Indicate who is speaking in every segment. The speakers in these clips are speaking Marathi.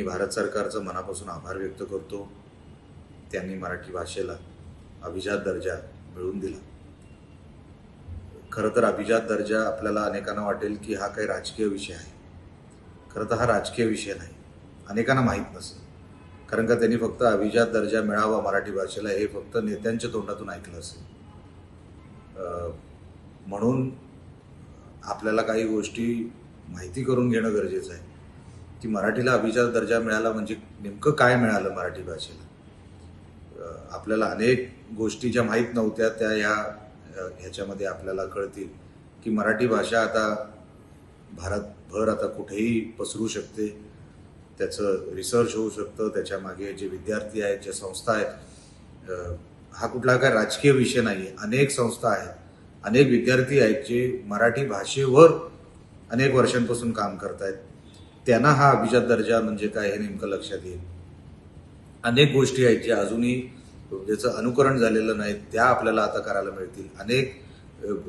Speaker 1: भारत सरकारचा मनापासून आभार व्यक्त करतो। त्यांनी मराठी भाषेला अभिजात दर्जा मिळवून दिला। खरं तर अभिजात दर्जा आपल्याला अनेकांना वाटेल की हा काही राजकीय विषय आहे। खरं तर हा राजकीय विषय नाही, अनेकांना माहीत नसेल, कारण का त्यांनी फक्त अभिजात दर्जा मिळावा मराठी भाषेला हे फक्त नेत्यांच्या तोंडातून ऐकलं असेल। म्हणून आपल्याला काही गोष्टी माहिती करून घेणं गरजेचं आहे की मराठीला अभिजात दर्जा मिळाला म्हणजे नेमकं काय मिळालं मराठी भाषेला। आपल्याला अनेक गोष्टी ज्या माहीत नव्हत्या त्या ह्याच्यामध्ये आपल्याला कळतील की मराठी भाषा आता भारतभर आता कुठेही पसरू शकते, त्याचं रिसर्च होऊ शकतं, त्याच्या मागे जे विद्यार्थी आहेत, ज्या संस्था आहेत, हा कुठला काय राजकीय विषय नाही आहे। अनेक संस्था आहेत, अनेक विद्यार्थी आहेत जे मराठी भाषेवर अनेक वर्षांपासून काम करत आहेत, त्यांना हा अभिजात दर्जा म्हणजे काय हे नेमकं लक्षात येईल। अनेक गोष्टी आहेत ज्या अजूनही ज्याचं अनुकरण झालेलं नाही त्या आपल्याला आता करायला मिळतील। अनेक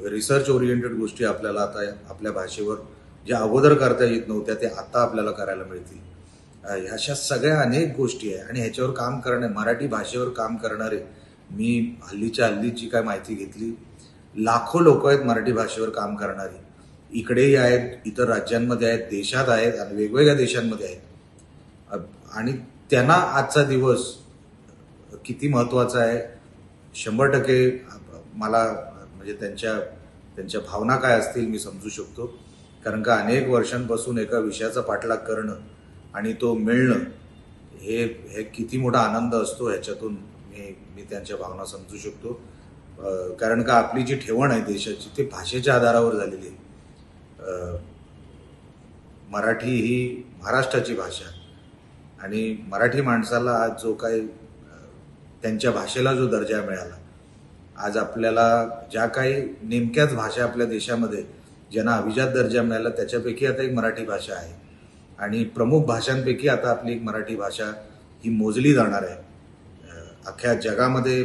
Speaker 1: रिसर्च ओरिएंटेड गोष्टी आपल्याला आता आपल्या भाषेवर ज्या अगोदर करता येत नव्हत्या त्या आता आपल्याला करायला मिळतील। अशा सगळ्या अनेक गोष्टी आहे आणि ह्याच्यावर काम करणे, मराठी भाषेवर काम करणारे, मी हल्लीची काय माहिती घेतली, लाखो लोक आहेत मराठी भाषेवर काम करणारी, इकडेही आहेत, इतर राज्यांमध्ये आहेत, देशात आहेत आणि वेगवेगळ्या देशांमध्ये आहेत। आणि त्यांना आजचा दिवस किती महत्त्वाचा आहे 100% मला म्हणजे त्यांच्या भावना काय असतील मी समजू शकतो। कारण का अनेक वर्षांपासून एका विषयाचा पाठलाग करणं आणि तो मिळणं हे किती मोठा आनंद असतो ह्याच्यातून मी त्यांच्या भावना समजू शकतो। कारण का आपली जी ठेवण आहे देशाची ती भाषेच्या आधारावर झालेली आहे। मराठी ही महाराष्ट्राची भाषा आणि मराठी माणसाला आज जो काही त्यांच्या भाषेला जो दर्जा मिळाला, आज आपल्याला ज्या काही नेमक्याच भाषा आपल्या देशामध्ये ज्यांना अभिजात दर्जा मिळाला त्याच्यापैकी आता एक मराठी भाषा आहे आणि प्रमुख भाषांपैकी आता आपली एक मराठी भाषा ही मोजली जाणार आहे। अख्ख्या जगामध्ये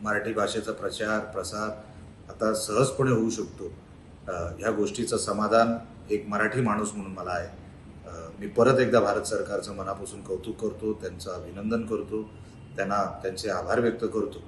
Speaker 1: मराठी भाषेचा प्रचार प्रसार आता सहजपणे होऊ शकतो। ह्या गोष्टीचं समाधान एक मराठी माणूस म्हणून मला आहे। मी परत एकदा भारत सरकारचं मनापासून कौतुक करतो, त्यांचं अभिनंदन करतो, त्यांचे आभार व्यक्त करतो।